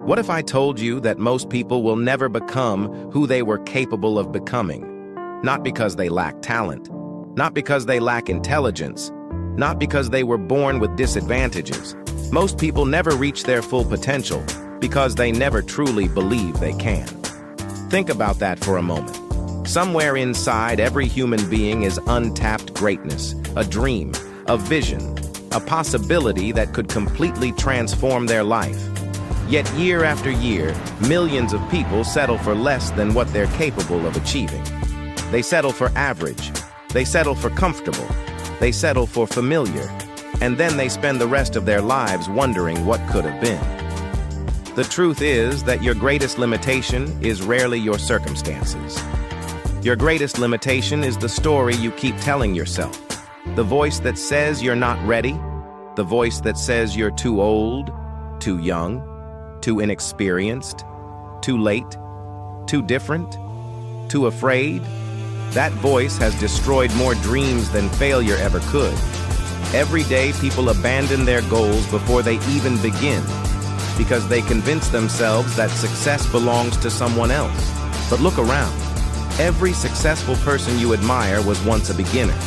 What if I told you that most people will never become who they were capable of becoming? Not because they lack talent, not because they lack intelligence, not because they were born with disadvantages. Most people never reach their full potential because they never truly believe they can. Think about that for a moment. Somewhere inside every human being is untapped greatness, a dream, a vision, a possibility that could completely transform their life. Yet year after year, millions of people settle for less than what they're capable of achieving. They settle for average, they settle for comfortable, they settle for familiar, and then they spend the rest of their lives wondering what could have been. The truth is that your greatest limitation is rarely your circumstances. Your greatest limitation is the story you keep telling yourself. The voice that says you're not ready, the voice that says you're too old, too young, too inexperienced, too late, too different, too afraid. That voice has destroyed more dreams than failure ever could. Every day, people abandon their goals before they even begin because they convince themselves that success belongs to someone else. But look around. Every successful person you admire was once a beginner.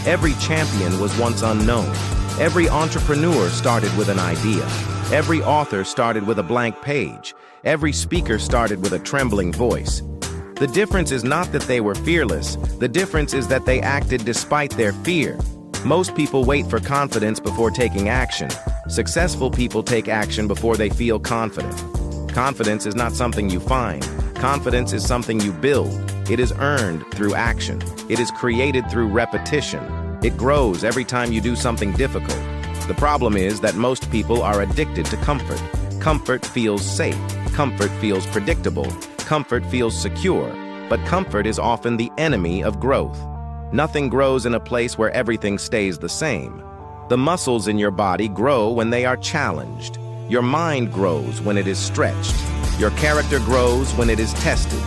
Every champion was once unknown. Every entrepreneur started with an idea. Every author started with a blank page. Every speaker started with a trembling voice. The difference is not that they were fearless. The difference is that they acted despite their fear. Most people wait for confidence before taking action. Successful people take action before they feel confident. Confidence is not something you find. Confidence is something you build. It is earned through action. It is created through repetition. It grows every time you do something difficult. The problem is that most people are addicted to comfort. Comfort feels safe. Comfort feels predictable. Comfort feels secure. But comfort is often the enemy of growth. Nothing grows in a place where everything stays the same. The muscles in your body grow when they are challenged. Your mind grows when it is stretched. Your character grows when it is tested.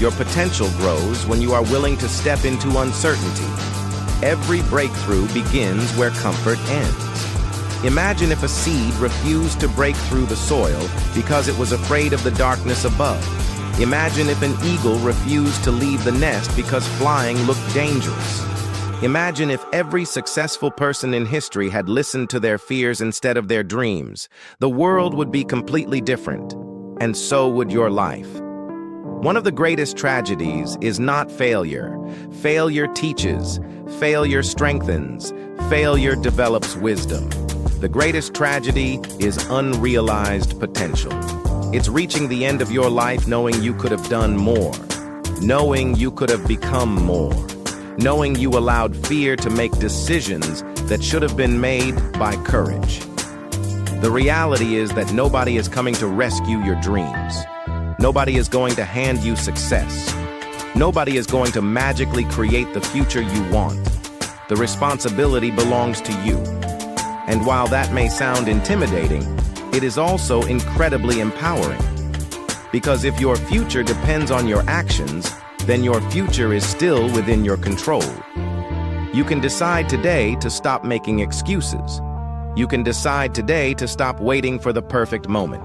Your potential grows when you are willing to step into uncertainty. Every breakthrough begins where comfort ends. Imagine if a seed refused to break through the soil because it was afraid of the darkness above. Imagine if an eagle refused to leave the nest because flying looked dangerous. Imagine if every successful person in history had listened to their fears instead of their dreams. The world would be completely different, and so would your life. One of the greatest tragedies is not failure. Failure teaches. Failure strengthens. Failure develops wisdom. The greatest tragedy is unrealized potential. It's reaching the end of your life knowing you could have done more, knowing you could have become more, knowing you allowed fear to make decisions that should have been made by courage. The reality is that nobody is coming to rescue your dreams. Nobody is going to hand you success. Nobody is going to magically create the future you want. The responsibility belongs to you. And while that may sound intimidating, it is also incredibly empowering. Because if your future depends on your actions, then your future is still within your control. You can decide today to stop making excuses. You can decide today to stop waiting for the perfect moment.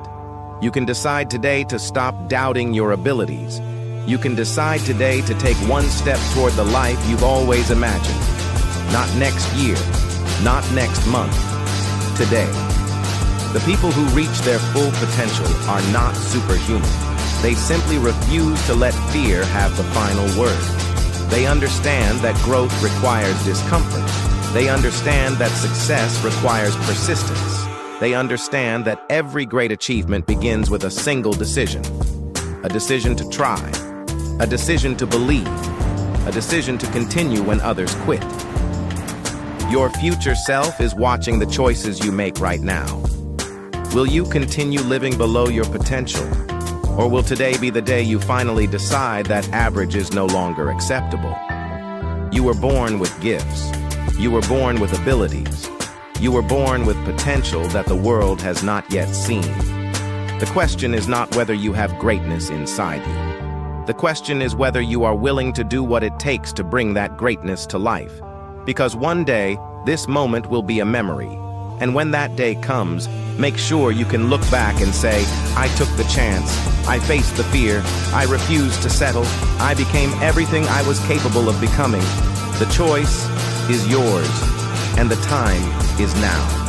You can decide today to stop doubting your abilities. You can decide today to take one step toward the life you've always imagined. Not next year, not next month, today. The people who reach their full potential are not superhuman. They simply refuse to let fear have the final word. They understand that growth requires discomfort. They understand that success requires persistence. They understand that every great achievement begins with a single decision. A decision to try. A decision to believe. A decision to continue when others quit. Your future self is watching the choices you make right now. Will you continue living below your potential? Or will today be the day you finally decide that average is no longer acceptable? You were born with gifts. You were born with abilities. You were born with potential that the world has not yet seen. The question is not whether you have greatness inside you. The question is whether you are willing to do what it takes to bring that greatness to life. Because one day, this moment will be a memory. And when that day comes, make sure you can look back and say, I took the chance, I faced the fear, I refused to settle, I became everything I was capable of becoming. The choice is yours, and the time is now.